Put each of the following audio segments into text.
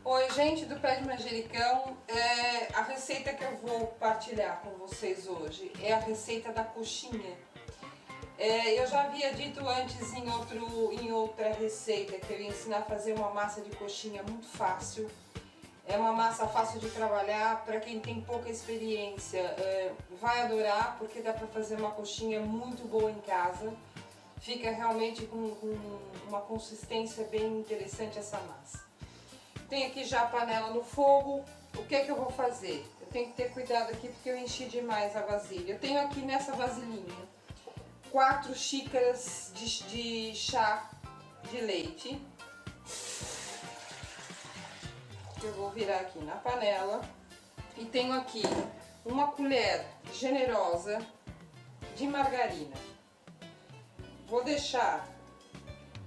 Oi, gente do Pé de Manjericão. A receita que eu vou partilhar com vocês hoje é a receita da coxinha. Eu já havia dito antes em outra receita que eu ia ensinar a fazer uma massa de coxinha muito fácil. É uma massa fácil de trabalhar, para quem tem pouca experiência vai adorar, porque dá para fazer uma coxinha muito boa em casa. Fica realmente com uma consistência bem interessante essa massa. Tenho aqui já a panela no fogo. O que é que eu vou fazer? Eu tenho que ter cuidado aqui porque eu enchi demais a vasilha. Eu tenho aqui nessa vasilhinha 4 xícaras de chá de leite. Eu vou virar aqui na panela. E tenho aqui uma colher generosa de margarina. Vou deixar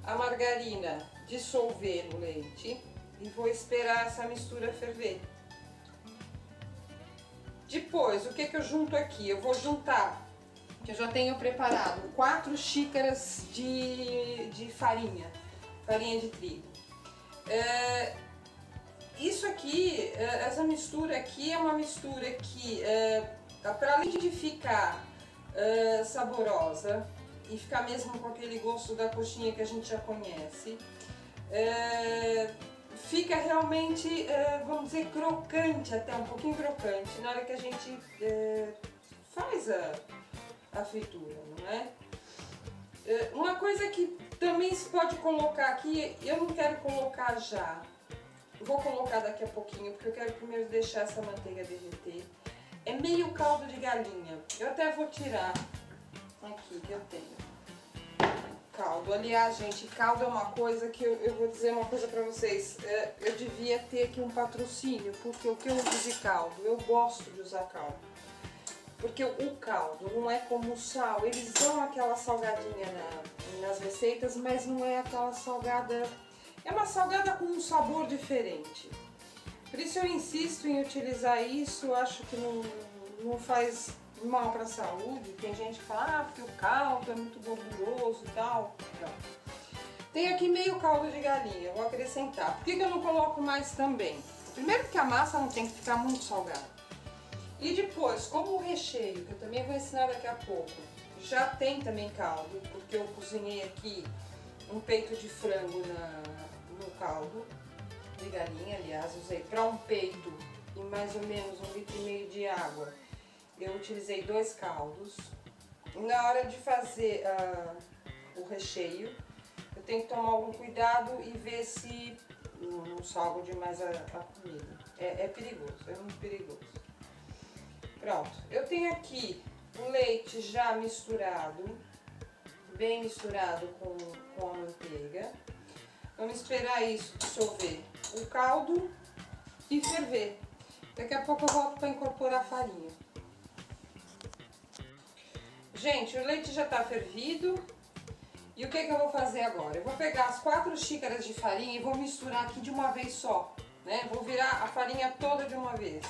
a margarina dissolver no leite e vou esperar essa mistura ferver. Depois, o que que eu junto aqui? Eu vou juntar, que eu já tenho preparado, 4 xícaras de farinha de trigo. Isso aqui, essa mistura aqui é uma mistura que, para além de ficar saborosa e ficar mesmo com aquele gosto da coxinha que a gente já conhece, fica realmente, vamos dizer, crocante, até um pouquinho crocante, na hora que a gente faz a fritura, não é? Uma coisa que também se pode colocar aqui, eu não quero colocar já, vou colocar daqui a pouquinho, porque eu quero primeiro deixar essa manteiga derreter, é meio caldo de galinha. Eu até vou tirar aqui que eu tenho. Caldo. Aliás, gente, caldo é uma coisa que eu vou dizer uma coisa pra vocês. Eu devia ter aqui um patrocínio, porque o que eu uso de caldo? Eu gosto de usar caldo. Porque o caldo não é como o sal. Eles dão aquela salgadinha nas receitas, mas não é aquela salgada... É uma salgada com um sabor diferente. Por isso eu insisto em utilizar isso. Acho que não faz mal para a saúde. Tem gente que fala, porque o caldo é muito gorduroso e tal. Não. Tem aqui meio caldo de galinha, eu vou acrescentar. Por que eu não coloco mais também? Primeiro porque a massa não tem que ficar muito salgada. E depois, como o recheio, que eu também vou ensinar daqui a pouco, já tem também caldo, porque eu cozinhei aqui um peito de frango no caldo de galinha. Aliás, usei para um peito e mais ou menos 1,5 litro de água. Eu utilizei 2 caldos. Na hora de fazer o recheio, eu tenho que tomar algum cuidado e ver se não salgo demais a comida. É perigoso, é muito perigoso. Pronto, eu tenho aqui o leite já misturado, bem misturado com a manteiga. Vamos esperar isso dissolver o caldo e ferver. Daqui a pouco eu volto para incorporar a farinha. Gente, o leite já está fervido. E o que eu vou fazer agora? Eu vou pegar as 4 xícaras de farinha e vou misturar aqui de uma vez só, né? Vou virar a farinha toda de uma vez.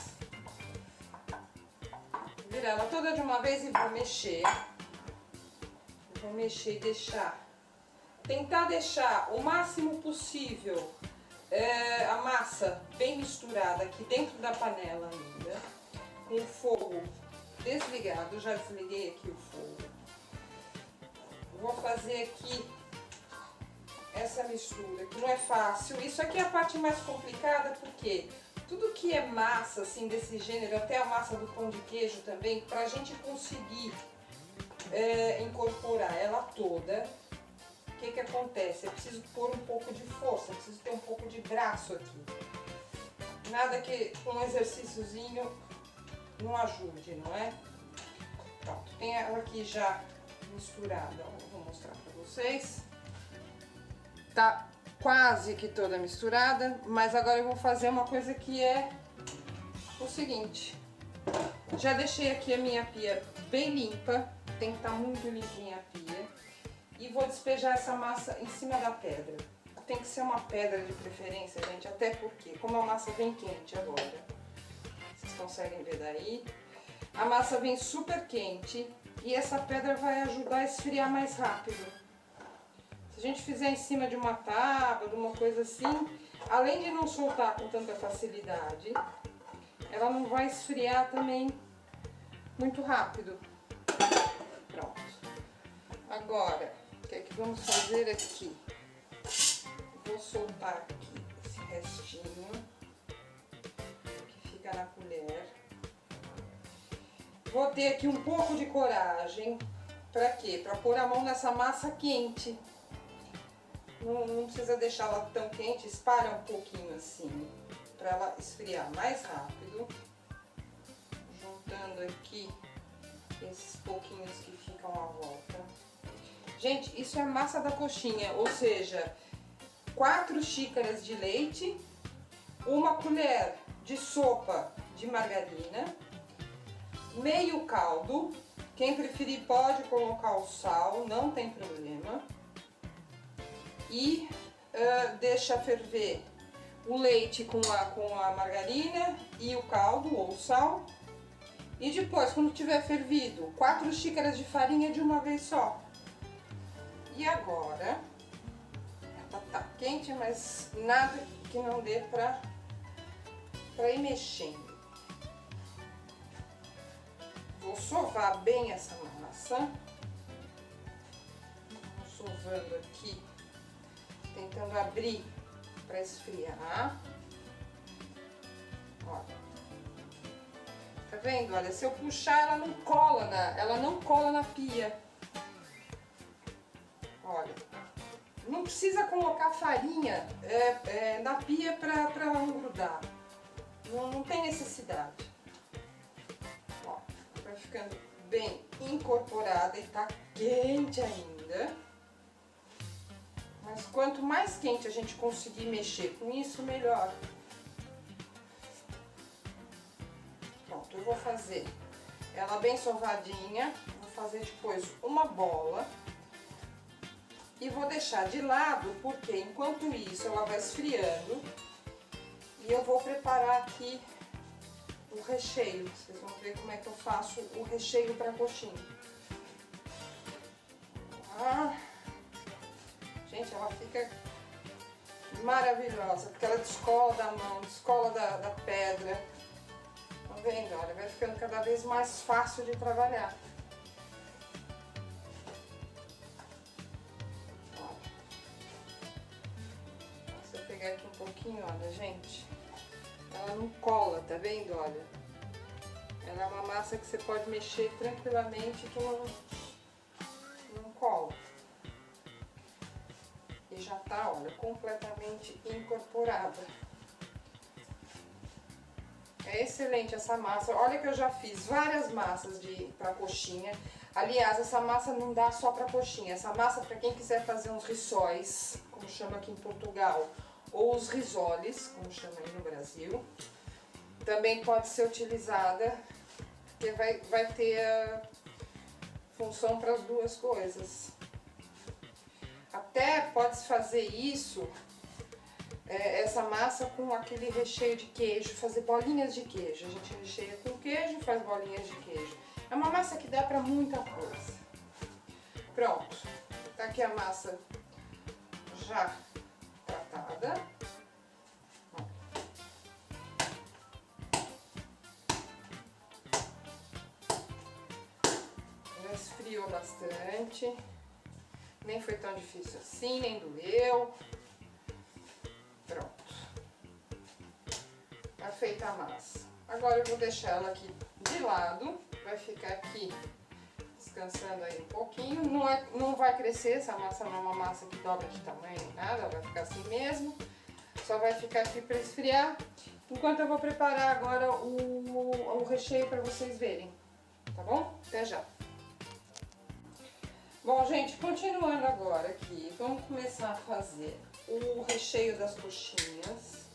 Vou virar ela toda de uma vez e vou mexer. Vou mexer e tentar deixar o máximo possível a massa bem misturada aqui dentro da panela ainda, com o fogo desligado. Já desliguei aqui o fogo. Vou fazer aqui essa mistura, que não é fácil. Isso aqui é a parte mais complicada, porque tudo que é massa, assim, desse gênero, até a massa do pão de queijo também, pra gente conseguir incorporar ela toda, o que que acontece? Eu preciso pôr um pouco de força, eu preciso ter um pouco de braço aqui. Nada que um exercíciozinho não ajude, não é? Pronto, tem ela aqui já misturada, ó, vou mostrar pra vocês. Tá quase que toda misturada, mas agora eu vou fazer uma coisa que é o seguinte. Já deixei aqui a minha pia bem limpa, tem que estar muito limpinha a pia. E vou despejar essa massa em cima da pedra. Tem que ser uma pedra de preferência, gente, até porque, como a massa vem quente agora, vocês conseguem ver daí, a massa vem super quente e essa pedra vai ajudar a esfriar mais rápido. Se a gente fizer em cima de uma tábua, de uma coisa assim, além de não soltar com tanta facilidade, ela não vai esfriar também muito rápido. Pronto. Agora, o que é que vamos fazer aqui? Vou soltar aqui esse restinho que fica na colher. Vou ter aqui um pouco de coragem. Pra quê? Pra pôr a mão nessa massa quente. Não precisa deixá-la tão quente, espalha um pouquinho assim, pra ela esfriar mais rápido. Juntando aqui esses pouquinhos que ficam à volta. Gente, isso é massa da coxinha, ou seja, 4 xícaras de leite, 1 colher de sopa de margarina, meio caldo. Quem preferir pode colocar o sal, não tem problema. E deixa ferver o leite com a margarina e o caldo ou o sal. E depois, quando tiver fervido, 4 xícaras de farinha de uma vez só. E agora, ela tá quente, mas nada que não dê pra ir mexendo. Vou sovar bem essa massa. Vou sovando aqui, tentando abrir para esfriar. Olha. Tá vendo? Olha, se eu puxar, ela não cola na pia. Olha. Não precisa colocar farinha na pia para ela não grudar. Não tem necessidade. Ó, vai ficando bem incorporada e tá quente ainda. Mas quanto mais quente a gente conseguir mexer com isso, melhor. Pronto, eu vou fazer ela bem sovadinha. Vou fazer depois uma bola. E vou deixar de lado, porque enquanto isso ela vai esfriando. E eu vou preparar aqui o recheio. Vocês vão ver como é que eu faço o recheio para coxinha. Gente, ela fica maravilhosa, porque ela descola da mão, descola da pedra. Tá vendo? Olha, vai ficando cada vez mais fácil de trabalhar. Olha. Se eu pegar aqui um pouquinho, olha, gente, ela não cola, tá vendo? Olha, ela é uma massa que você pode mexer tranquilamente que não cola. E já tá, olha, completamente incorporada. É excelente essa massa. Olha que eu já fiz várias massas pra coxinha. Aliás, essa massa não dá só pra coxinha. Essa massa para quem quiser fazer uns rissóis, como chama aqui em Portugal, ou os risoles, como chama aí no Brasil. Também pode ser utilizada, porque vai ter a função para as duas coisas. Até pode-se fazer isso, essa massa com aquele recheio de queijo, fazer bolinhas de queijo. A gente recheia com queijo e faz bolinhas de queijo. É uma massa que dá para muita coisa. Pronto, tá aqui a massa já tratada. Já esfriou bastante. Nem foi tão difícil assim, nem doeu. Pronto. Tá feita a massa. Agora eu vou deixar ela aqui de lado. Vai ficar aqui descansando aí um pouquinho. Não vai crescer, essa massa não é uma massa que dobra de tamanho nem nada. Ela vai ficar assim mesmo. Só vai ficar aqui para esfriar. Enquanto eu vou preparar agora o recheio para vocês verem. Tá bom? Até já. Bom, gente, continuando agora aqui, vamos começar a fazer o recheio das coxinhas.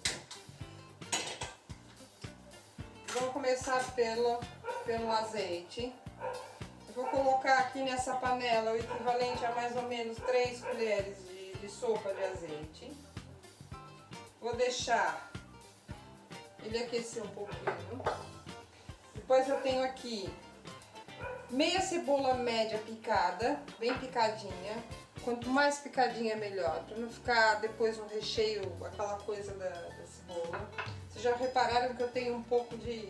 Vamos começar pelo azeite. Eu vou colocar aqui nessa panela o equivalente a mais ou menos 3 colheres de sopa de azeite. Vou deixar ele aquecer um pouquinho. Depois eu tenho aqui meia cebola média picada, bem picadinha. Quanto mais picadinha melhor, para não ficar depois no recheio aquela coisa da cebola. Vocês já repararam que eu tenho um pouco de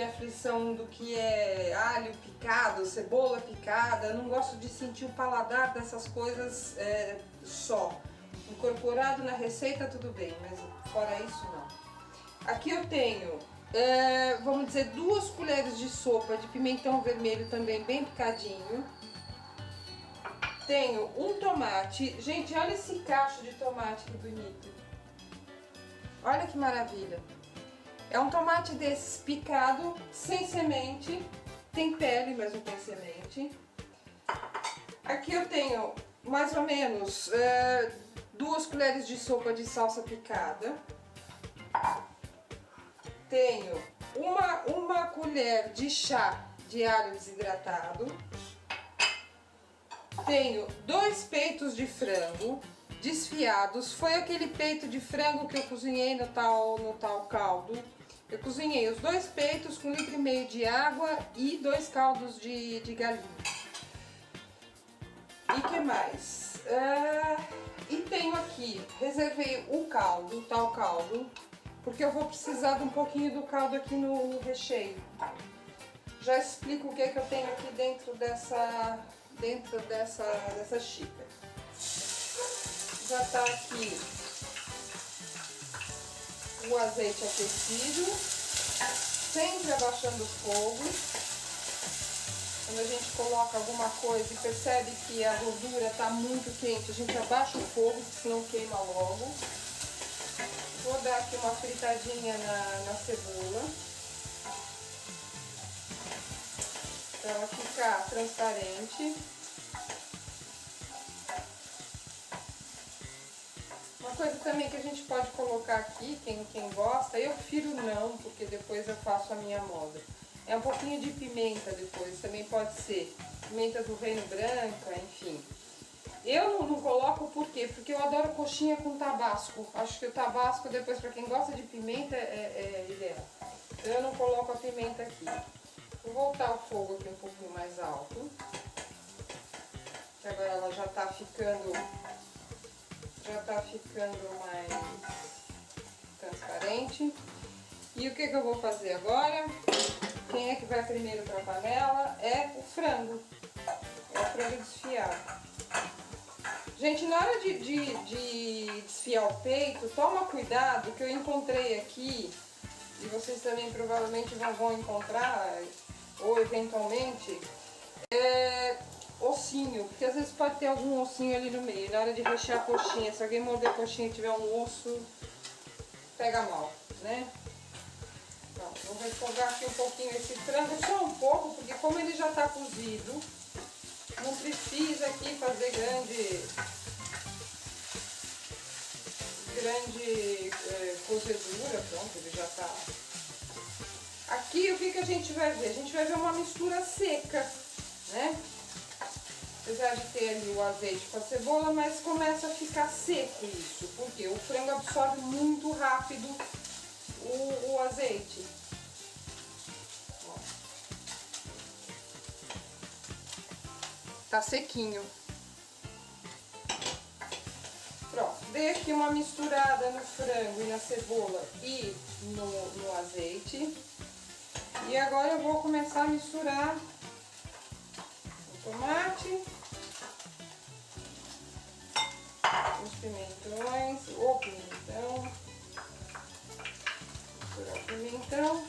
aflição do que é alho picado, cebola picada. Eu não gosto de sentir o paladar dessas coisas só. Incorporado na receita tudo bem, mas fora isso não. Aqui eu tenho, vamos dizer, 2 colheres de sopa de pimentão vermelho também bem picadinho. Tenho um tomate. Gente, olha esse cacho de tomate que bonito. Olha que maravilha. É um tomate desses picado, sem semente. Tem pele, mas não tem semente. Aqui eu tenho mais ou menos 2 colheres de sopa de salsa picada. Tenho uma colher de chá de alho desidratado. Tenho 2 peitos de frango desfiados. Foi aquele peito de frango que eu cozinhei no tal caldo. Eu cozinhei os 2 peitos com 1,5 litro de água e 2 caldos de galinha. E que mais? E tenho aqui, reservei o caldo, tal caldo, porque eu vou precisar de um pouquinho do caldo aqui no recheio. Já explico o que é que eu tenho aqui dentro dessa xícara. Já tá aqui o azeite aquecido, sempre abaixando o fogo. Quando a gente coloca alguma coisa e percebe que a gordura está muito quente, a gente abaixa o fogo, senão queima logo. Vou dar aqui uma fritadinha na cebola, para ela ficar transparente. Uma coisa também que a gente pode colocar aqui, quem gosta, eu prefiro não, porque depois eu faço a minha moda. É um pouquinho de pimenta depois, também pode ser. Pimenta do reino branca, enfim. Eu não coloco por quê? Porque eu adoro coxinha com tabasco. Acho que o tabasco depois, para quem gosta de pimenta, é ideal. Então eu não coloco a pimenta aqui. Vou voltar o fogo aqui um pouquinho mais alto. Que agora ela já tá ficando mais transparente. E o que eu vou fazer agora? Quem é que vai primeiro para a panela? É o frango. É o frango desfiado. Gente, na hora de desfiar o peito, toma cuidado, que eu encontrei aqui, e vocês também provavelmente vão encontrar, ou eventualmente, ossinho, porque às vezes pode ter algum ossinho ali no meio. Na hora de rechear a coxinha, se alguém morder a coxinha e tiver um osso, pega mal, né? Então, vou refogar aqui um pouquinho esse frango, só um pouco, porque como ele já está cozido, não precisa aqui fazer grande cozedura. Pronto, ele já está. Aqui o que a gente vai ver? A gente vai ver uma mistura seca, né? Apesar de ter ali o azeite com a cebola, mas começa a ficar seco isso, porque o frango absorve muito rápido o azeite. Ó. Tá sequinho. Pronto, dei aqui uma misturada no frango e na cebola e no azeite. E agora eu vou começar a misturar o tomate, os pimentões, o pimentão, misturar o pimentão.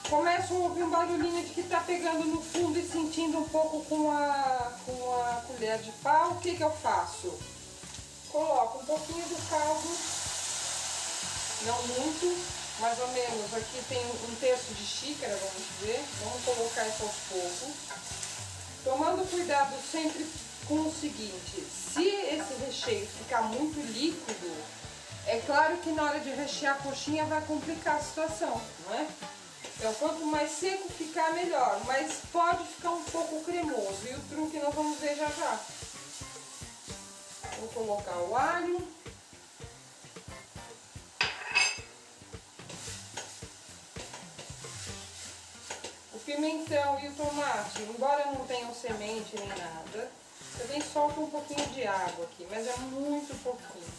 Começo a ouvir um barulhinho de que tá pegando no fundo e sentindo um pouco com a colher de pau. O que eu faço? Coloco um pouquinho do caldo, não muito, mais ou menos. Aqui tem 1/3 de xícara, vamos ver. Vamos colocar isso aos poucos. Tomando cuidado sempre com o seguinte: se esse recheio ficar muito líquido, é claro que na hora de rechear a coxinha vai complicar a situação, não é? Então, quanto mais seco ficar, melhor. Mas pode ficar um pouco cremoso. E o truque nós vamos ver já já. Vou colocar o alho. O pimentão e o tomate, embora não tenham semente nem nada, também solta um pouquinho de água aqui, mas é muito pouquinho.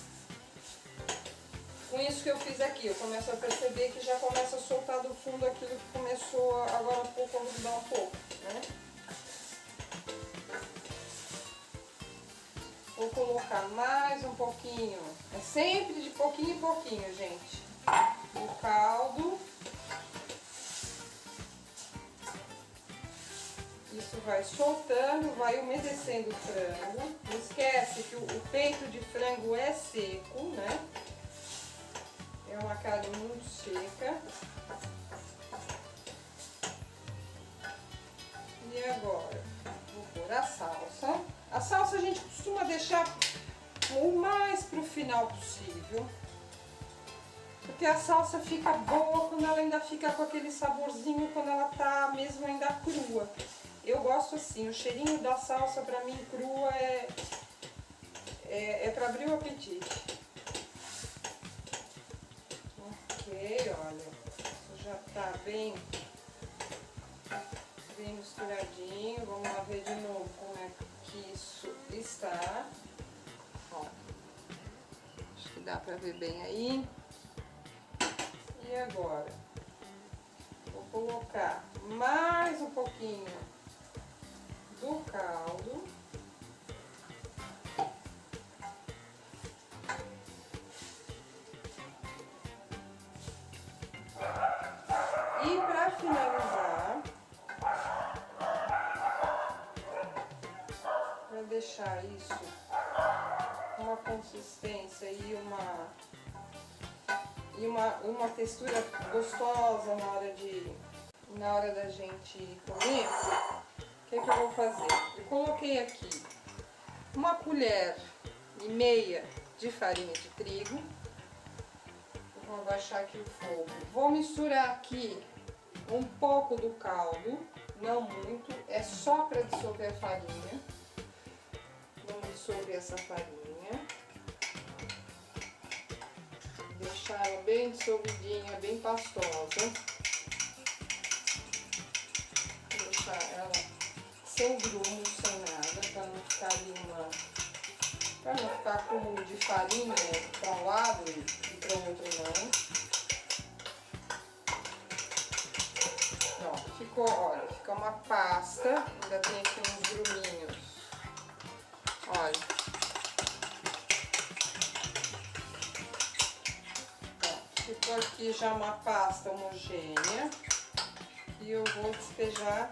Com isso que eu fiz aqui, eu começo a perceber que já começa a soltar do fundo aquilo que começou agora um pouco a grudar um pouco, né? Vou colocar mais um pouquinho, é sempre de pouquinho em pouquinho, gente, o caldo. Isso vai soltando, vai umedecendo o frango. Não esquece que o peito de frango é seco, né? É uma carne muito seca. E agora, vou pôr a salsa. A salsa a gente costuma deixar o mais pro final possível. Porque a salsa fica boa quando ela ainda fica com aquele saborzinho, quando ela tá mesmo ainda crua. Eu gosto assim, o cheirinho da salsa pra mim crua é pra abrir o apetite. Ok, olha, isso já tá bem misturadinho. Vamos lá ver de novo como é que isso está. Ó, acho que dá pra ver bem aí. E agora, vou colocar mais um pouquinho do caldo. E para finalizar, para deixar isso uma consistência e uma textura gostosa na hora da gente comer, o que eu vou fazer? Eu coloquei aqui 1,5 colher de farinha de trigo. Vou abaixar aqui o fogo. Vou misturar aqui um pouco do caldo, não muito, é só para dissolver a farinha. Vamos dissolver essa farinha. Deixar ela bem dissolvidinha, bem pastosa. Deixar ela sem grumos, sem nada, para não ficar ali para não ficar acúmulo de farinha para um lado e para o outro não. Pronto, ficou, olha, fica uma pasta, ainda tem aqui uns gruminhos. Olha. Pronto, ficou aqui já uma pasta homogênea e eu vou despejar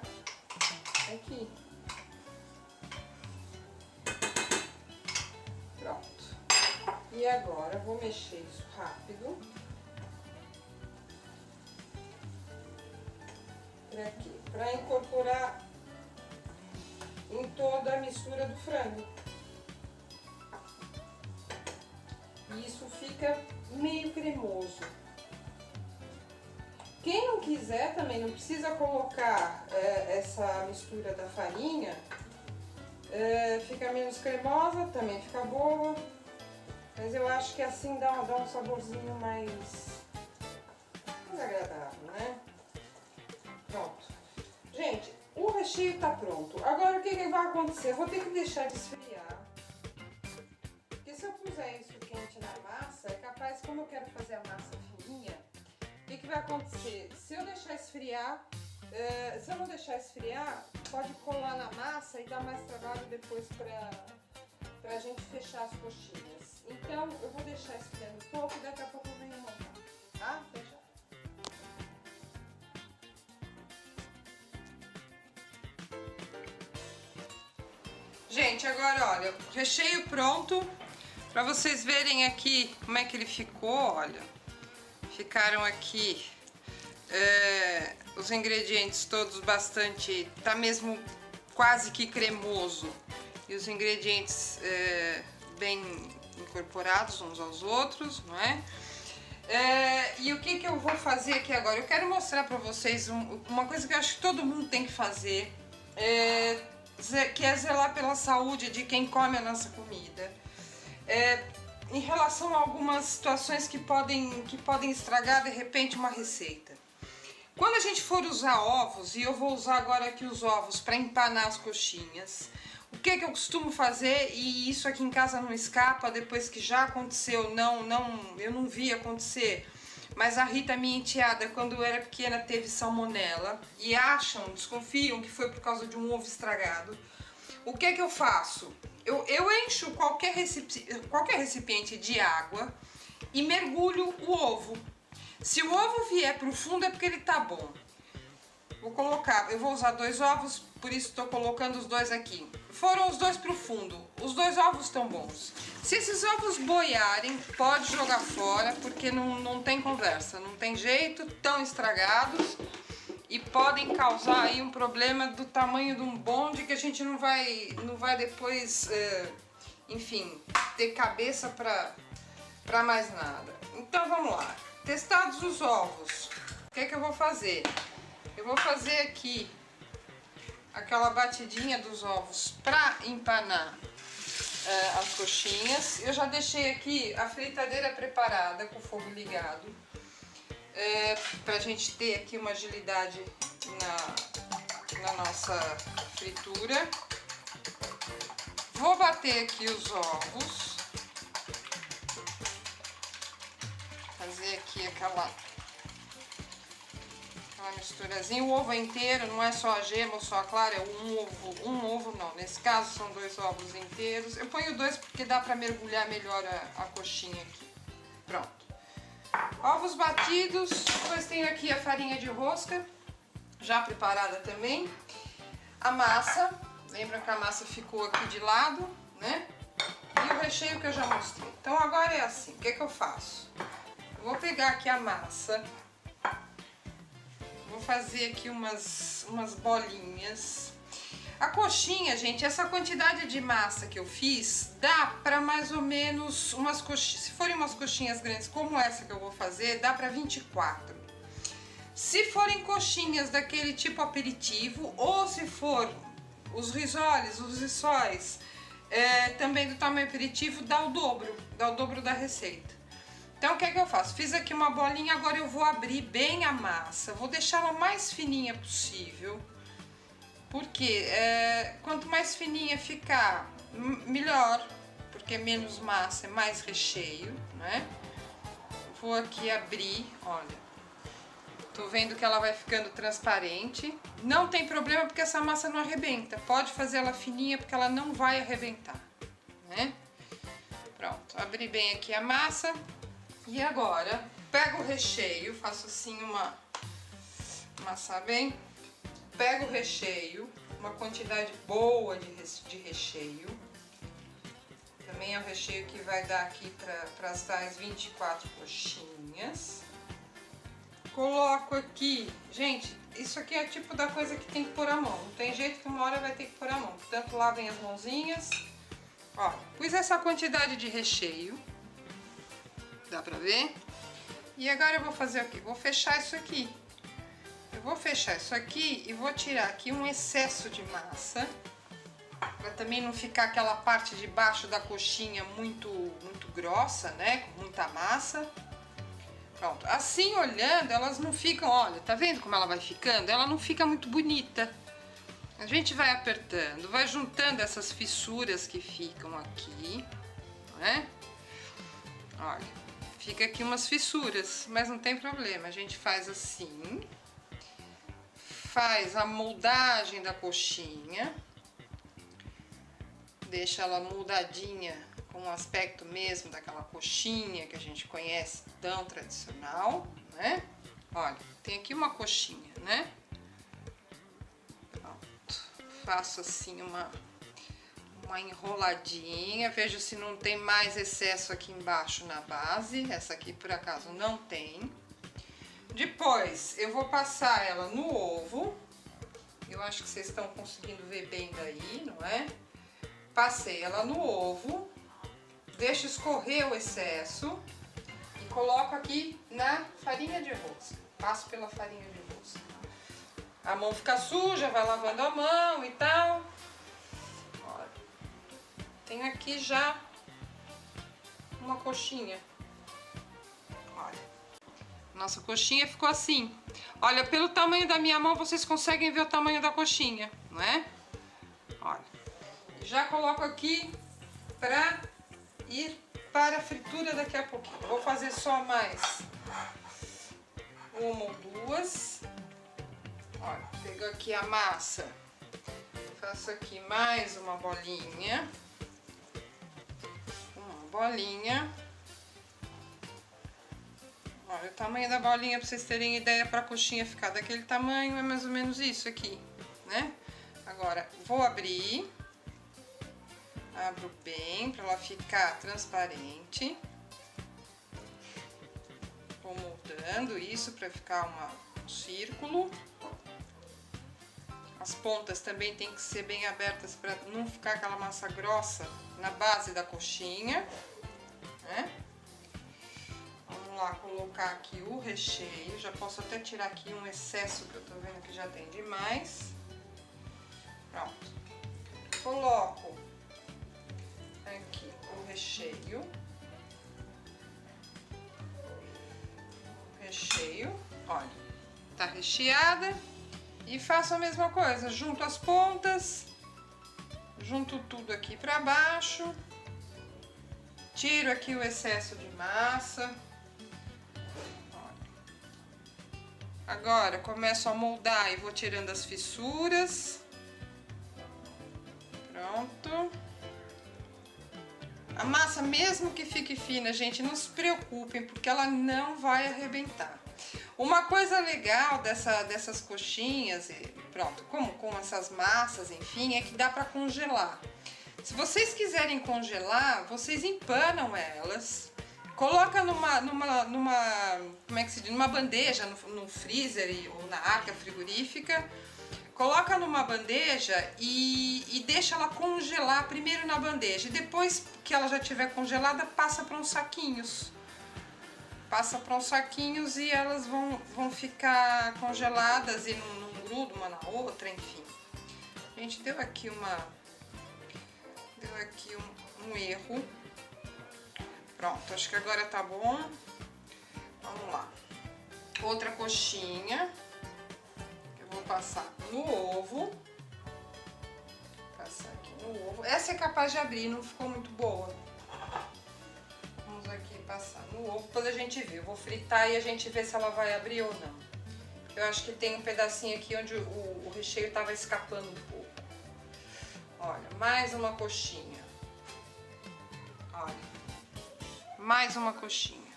aqui. Pronto. E agora eu vou mexer isso rápido. Pra quê? Pra incorporar em toda a mistura do frango. E isso fica meio cremoso. Quem não quiser também não precisa colocar essa mistura da farinha. Fica menos cremosa, também fica boa. Mas eu acho que assim dá um saborzinho mais agradável, né? Pronto. Gente, o recheio tá pronto. Agora o que vai acontecer? Eu vou ter que deixar de esfriar. Porque se eu puser isso quente na massa, é capaz, como eu quero fazer a massa fininha, o que vai acontecer? Se eu deixar esfriar, se eu não deixar esfriar, pode colar na massa e dar mais trabalho depois pra gente fechar as coxinhas. Então eu vou deixar esfriando um pouco e daqui a pouco eu venho montar, tá? Deixa. Gente, agora olha, recheio pronto. Pra vocês verem aqui como é que ele ficou, olha. Ficaram aqui os ingredientes todos bastante, tá mesmo quase que cremoso. E os ingredientes bem incorporados uns aos outros, não é? E o que eu vou fazer aqui agora? Eu quero mostrar pra vocês uma coisa que eu acho que todo mundo tem que fazer, que é zelar pela saúde de quem come a nossa comida. Em relação a algumas situações que podem estragar de repente uma receita. Quando a gente for usar ovos, e eu vou usar agora aqui os ovos para empanar as coxinhas, o que eu costumo fazer, e isso aqui em casa não escapa, depois que já aconteceu, eu não vi acontecer, mas a Rita, minha enteada, quando eu era pequena, teve salmonela, e desconfiam que foi por causa de um ovo estragado. O que eu faço? Eu encho qualquer recipiente de água e mergulho o ovo. Se o ovo vier pro fundo é porque ele tá bom. Eu vou usar 2 ovos, por isso estou colocando os 2 aqui. Foram os 2 pro fundo, os 2 ovos estão bons. Se esses ovos boiarem, pode jogar fora, porque não tem conversa, não tem jeito, estão estragados e podem causar aí um problema do tamanho de um bonde que a gente não vai depois, enfim, ter cabeça para mais nada. Então vamos lá, testados os ovos, o que eu vou fazer? Eu vou fazer aqui aquela batidinha dos ovos para empanar as coxinhas. Eu já deixei aqui a fritadeira preparada com o fogo ligado, pra gente ter aqui uma agilidade na nossa fritura. Vou bater aqui os ovos, fazer aqui aquela misturazinha. O ovo é inteiro, não é só a gema ou só a clara, é um ovo não, nesse caso são 2 ovos inteiros. Eu ponho 2 porque dá pra mergulhar melhor a coxinha aqui. Pronto. Ovos batidos, depois tenho aqui a farinha de rosca, já preparada também. A massa, lembra que a massa ficou aqui de lado, né? E o recheio que eu já mostrei. Então agora é assim, o que eu faço? Eu vou pegar aqui a massa, vou fazer aqui umas bolinhas. A coxinha, gente, essa quantidade de massa que eu fiz, dá para mais ou menos umas coxinhas, se forem umas coxinhas grandes como essa que eu vou fazer, dá para 24. Se forem coxinhas daquele tipo aperitivo, ou se for os risoles, os rissóis, também do tamanho aperitivo, dá o dobro da receita. Então o que eu faço? Fiz aqui uma bolinha, agora eu vou abrir bem a massa, vou deixar ela mais fininha possível, porque quanto mais fininha ficar, melhor, porque menos massa é mais recheio, né? Vou aqui abrir, olha, tô vendo que ela vai ficando transparente, não tem problema porque essa massa não arrebenta, pode fazer ela fininha porque ela não vai arrebentar, né? Pronto, abri bem aqui a massa. E agora, pego o recheio, faço assim amassar bem, pego o recheio, uma quantidade boa de recheio, também é o recheio que vai dar aqui para as tais 24 coxinhas. Coloco aqui, gente, isso aqui é tipo da coisa que tem que pôr a mão, não tem jeito que uma hora vai ter que pôr a mão, portanto lavem as mãozinhas. Ó, pus essa quantidade de recheio. Dá pra ver? E agora eu vou fazer o quê? Vou fechar isso aqui. Eu vou fechar isso aqui e vou tirar aqui um excesso de massa, pra também não ficar aquela parte de baixo da coxinha muito grossa, né? Com muita massa. Pronto. Assim, olhando, elas não ficam, olha, tá vendo como ela vai ficando? Ela não fica muito bonita. A gente vai apertando, vai juntando essas fissuras que ficam aqui, não é? Olha. Fica aqui umas fissuras, mas não tem problema, a gente faz assim, faz a moldagem da coxinha, deixa ela moldadinha com o aspecto mesmo daquela coxinha que a gente conhece tão tradicional, né? Olha, tem aqui uma coxinha, né? Pronto, faço assim uma enroladinha, vejo se não tem mais excesso aqui embaixo na base, essa aqui por acaso não tem. Depois eu vou passar ela no ovo, eu acho que vocês estão conseguindo ver bem daí, não é? Passei ela no ovo, deixo escorrer o excesso e coloco aqui na farinha de rosca, passo pela farinha de rosca. A mão fica suja, vai lavando a mão e tal. Tenho aqui já uma coxinha, olha, Nossa coxinha ficou assim. Olha, pelo tamanho da minha mão, vocês conseguem ver o tamanho da coxinha, não é? Olha. Já coloco aqui pra ir para a fritura daqui a pouquinho. Vou fazer só mais uma ou duas. Olha, pego aqui a massa. Faço aqui mais uma bolinha. Uma bolinha. Olha, o tamanho da bolinha, para vocês terem ideia, para a coxinha ficar daquele tamanho, é mais ou menos isso aqui, né? Agora, vou abrir. Abro bem, para ela ficar transparente. Vou moldando isso para ficar um círculo. As pontas também tem que ser bem abertas para não ficar aquela massa grossa na base da coxinha, né? Vamos lá colocar aqui o recheio. Já posso até tirar aqui um excesso que eu tô vendo que já tem demais. Pronto. Coloco aqui o recheio. Olha, tá recheada. E faço a mesma coisa, junto as pontas, junto tudo aqui pra baixo, tiro aqui o excesso de massa. Agora começo a moldar e vou tirando as fissuras. Pronto. A massa, mesmo que fique fina, gente, não se preocupem, porque ela não vai arrebentar. Uma coisa legal dessas coxinhas, pronto, como com essas massas, enfim, é que dá para congelar. Se vocês quiserem congelar, vocês empanam elas, coloca como é que se diz, numa bandeja, no freezer ou na arca frigorífica, coloca numa bandeja e deixa ela congelar primeiro na bandeja, e depois que ela já estiver congelada, passa para uns saquinhos. Passa para uns saquinhos e elas vão ficar congeladas e não grudam uma na outra, enfim. Gente, deu aqui um erro. Pronto, acho que agora tá bom. Vamos lá. Outra coxinha. Eu vou passar no ovo. Passar aqui no ovo. Essa é capaz de abrir, não ficou muito boa. Vamos aqui passar no ovo para a gente ver. Eu vou fritar e a gente vê se ela vai abrir ou não. Eu acho que tem um pedacinho aqui onde o recheio estava escapando um pouco. Olha, mais uma coxinha. Olha, mais uma coxinha.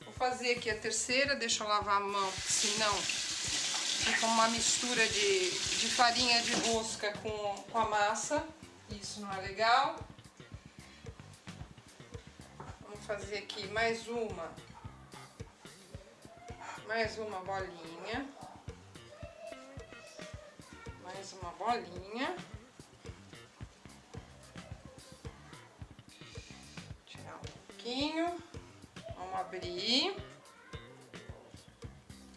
Vou fazer aqui a terceira, deixa eu lavar a mão, senão fica uma mistura de farinha de rosca com a massa. Isso não é legal. Vamos fazer aqui mais uma bolinha. Mais uma bolinha. Tirar um pouquinho. Vamos abrir.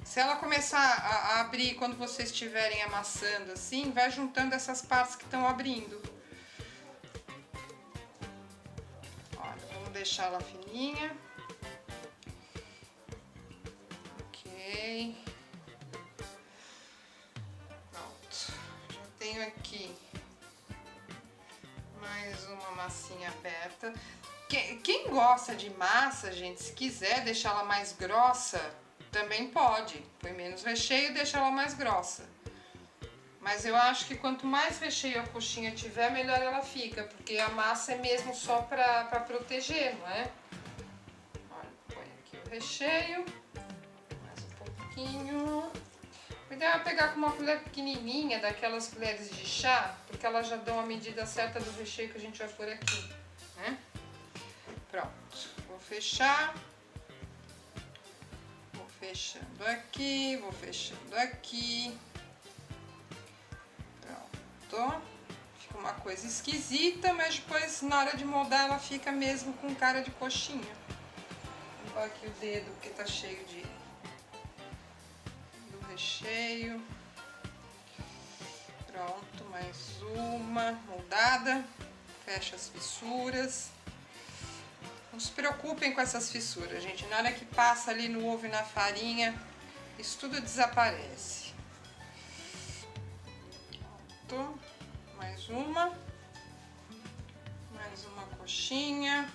Se ela começar a abrir quando vocês estiverem amassando assim, vai juntando essas partes que estão abrindo. Olha, vamos deixar ela fininha. Ok. Pronto. Já tenho aqui mais uma massinha aberta. Quem gosta de massa, gente, se quiser deixar ela mais grossa, também pode. Põe menos recheio e deixa ela mais grossa. Mas eu acho que quanto mais recheio a coxinha tiver, melhor ela fica, porque a massa é mesmo só pra proteger, não é? Olha, põe aqui o recheio, mais um pouquinho. O ideal é pegar com uma colher pequenininha, daquelas colheres de chá, porque elas já dão a medida certa do recheio que a gente vai pôr aqui, né? Pronto, vou fechar. Vou fechando aqui, vou fechando aqui. Pronto. Fica uma coisa esquisita, mas depois na hora de moldar ela fica mesmo com cara de coxinha. Vou pôr aqui o dedo porque tá cheio do recheio. Pronto, mais uma moldada. Fecha as fissuras. Não se preocupem com essas fissuras, gente. Na hora que passa ali no ovo e na farinha, isso tudo desaparece. Pronto. Mais uma coxinha.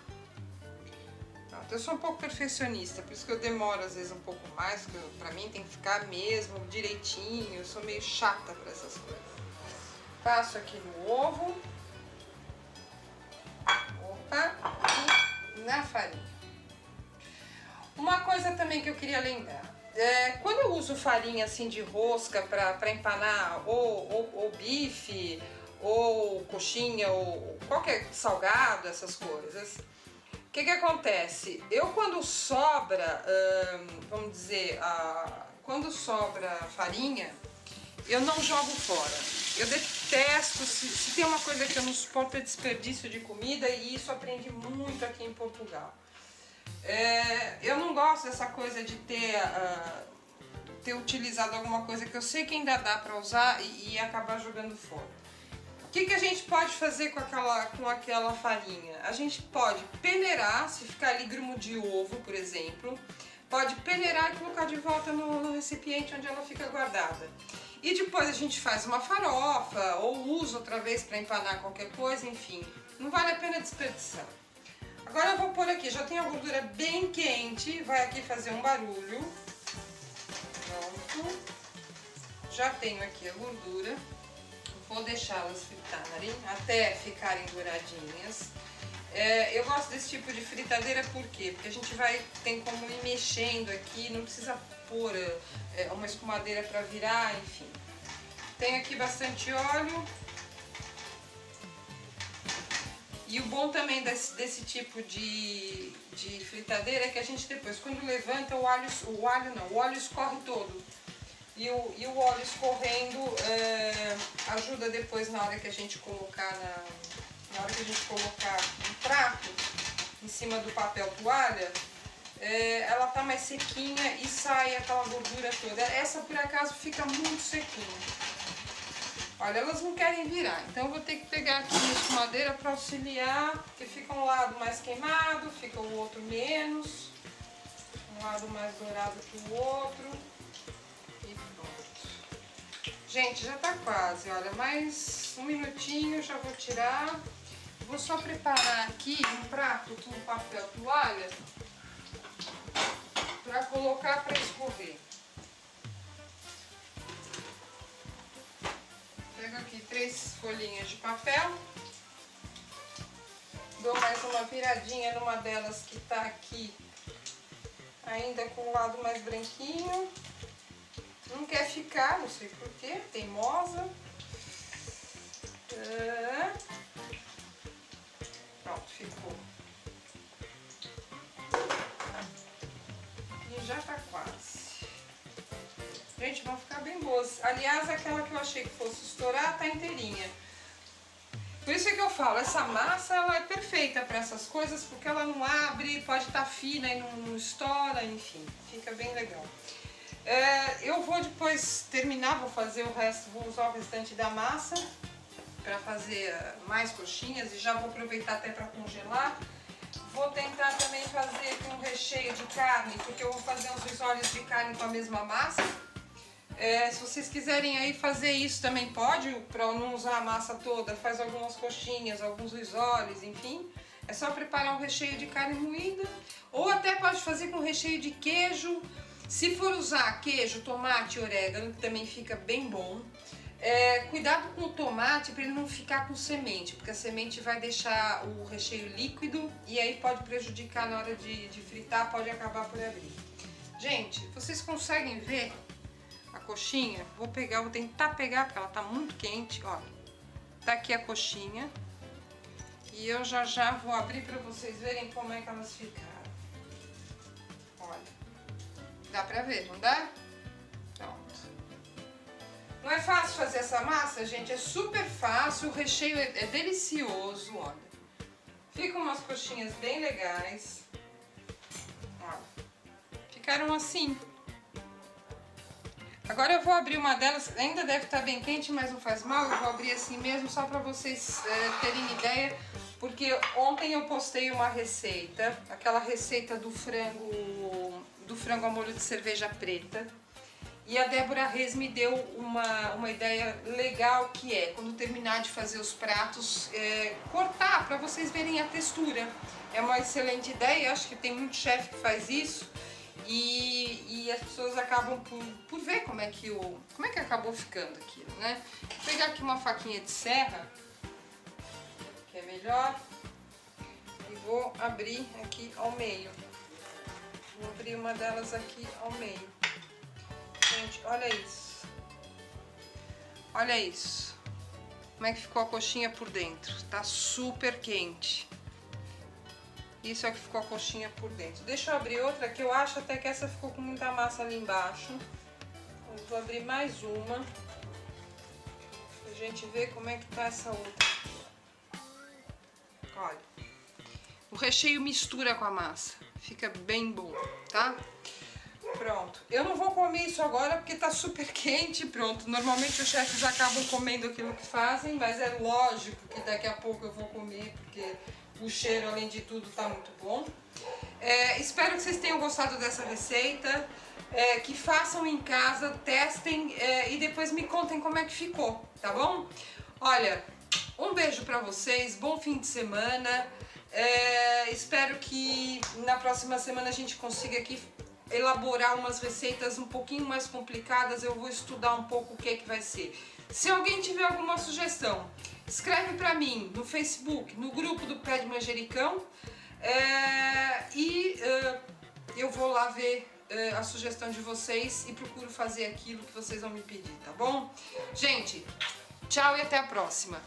Pronto, eu sou um pouco perfeccionista, por isso que eu demoro às vezes um pouco mais, porque pra mim tem que ficar mesmo direitinho, eu sou meio chata pra essas coisas. Passo aqui no ovo. Opa, e na farinha. Uma coisa também que eu queria lembrar, quando eu uso farinha assim de rosca pra empanar ou bife, ou coxinha, ou qualquer salgado, essas coisas, o que acontece? Eu quando sobra, vamos dizer, quando sobra farinha, eu não jogo fora. Eu detesto, se tem uma coisa que eu não suporto é desperdício de comida, e isso aprendi muito aqui em Portugal. Eu não gosto dessa coisa de ter utilizado alguma coisa que eu sei que ainda dá para usar e acabar jogando fora. O que a gente pode fazer com aquela farinha? A gente pode peneirar, se ficar ali grumo de ovo, por exemplo, pode peneirar e colocar de volta no recipiente onde ela fica guardada. E depois a gente faz uma farofa ou usa outra vez para empanar qualquer coisa, enfim, não vale a pena desperdiçar. Agora eu vou pôr aqui, já tem a gordura bem quente, vai aqui fazer um barulho. Pronto. Já tenho aqui a gordura. Vou deixá-las fritarem até ficarem douradinhas. Eu gosto desse tipo de fritadeira por quê? Porque a gente tem como ir mexendo aqui, não precisa pôr uma escumadeira para virar, enfim. Tenho aqui bastante óleo. E o bom também desse tipo de fritadeira é que a gente depois, quando levanta, o óleo escorre todo. E o óleo escorrendo ajuda depois na hora que a gente colocar um prato em cima do papel toalha, ela tá mais sequinha e sai aquela gordura toda. Essa por acaso fica muito sequinha. Olha, elas não querem virar, então eu vou ter que pegar aqui uma escumadeira para auxiliar, porque fica um lado mais queimado, fica o outro menos, um lado mais dourado que o outro, e pronto. Gente, já tá quase, olha, mais um minutinho, já vou tirar. Vou só preparar aqui um prato com papel toalha para colocar para escorrer. Pego aqui 3 folhinhas de papel, dou mais uma viradinha numa delas que tá aqui ainda com o lado mais branquinho. Não quer ficar, não sei porquê, teimosa. Pronto, ficou. E já tá quase. Gente, vão ficar bem boas. Aliás, aquela que eu achei que fosse estourar tá inteirinha. Por isso é que eu falo, essa massa ela é perfeita para essas coisas, porque ela não abre, pode estar fina e não estoura, enfim, fica bem legal. Eu vou depois terminar, vou fazer o resto, vou usar o restante da massa para fazer mais coxinhas e já vou aproveitar até para congelar. Vou tentar também fazer com um recheio de carne, porque eu vou fazer uns risoles de carne com a mesma massa. Se vocês quiserem aí fazer isso também pode, para não usar a massa toda, faz algumas coxinhas, alguns risoles, enfim. É só preparar um recheio de carne moída, ou até pode fazer com recheio de queijo. Se for usar queijo, tomate e orégano, que também fica bem bom. Cuidado com o tomate para ele não ficar com semente, porque a semente vai deixar o recheio líquido e aí pode prejudicar na hora de fritar, pode acabar por abrir. Gente, vocês conseguem ver a coxinha? Vou tentar pegar, porque ela tá muito quente, ó. Tá aqui a coxinha. E eu já vou abrir para vocês verem como é que elas ficaram. Olha. Dá pra ver, não dá? Pronto. Não é fácil fazer essa massa, gente? É super fácil, o recheio é delicioso, olha. Ficam umas coxinhas bem legais. Olha. Ficaram assim. Agora eu vou abrir uma delas, ainda deve estar bem quente, mas não faz mal. Eu vou abrir assim mesmo, só pra vocês terem ideia. porque ontem eu postei uma receita, aquela receita do frango ao molho de cerveja preta. E a Débora Reis me deu uma ideia legal, que é, quando terminar de fazer os pratos, cortar para vocês verem a textura. É uma excelente ideia, acho que tem muito chefe que faz isso. E as pessoas acabam por ver como é que acabou ficando aquilo, né? Vou pegar aqui uma faquinha de serra, que é melhor, e vou abrir aqui ao meio. Vou abrir uma delas aqui ao meio. Gente, olha isso. Olha isso. Como é que ficou a coxinha por dentro? Tá super quente. Isso é que ficou a coxinha por dentro. Deixa eu abrir outra, que eu acho até que essa ficou com muita massa ali embaixo. Eu vou abrir mais uma, pra gente ver como é que tá essa outra. Olha, o recheio mistura com a massa, fica bem bom, tá? Pronto, eu não vou comer isso agora porque tá super quente, pronto. Normalmente os chefes acabam comendo aquilo que fazem, mas é lógico que daqui a pouco eu vou comer, porque o cheiro, além de tudo, tá muito bom. Espero que vocês tenham gostado dessa receita, que façam em casa, testem e depois me contem como é que ficou, tá bom? Olha, um beijo pra vocês, bom fim de semana. Espero que na próxima semana a gente consiga aqui elaborar umas receitas um pouquinho mais complicadas. Eu vou estudar um pouco o que é que vai ser. Se alguém tiver alguma sugestão, escreve pra mim no Facebook, no grupo do Pé de Manjericão, eu vou lá ver a sugestão de vocês e procuro fazer aquilo que vocês vão me pedir, tá bom? Gente, tchau e até a próxima!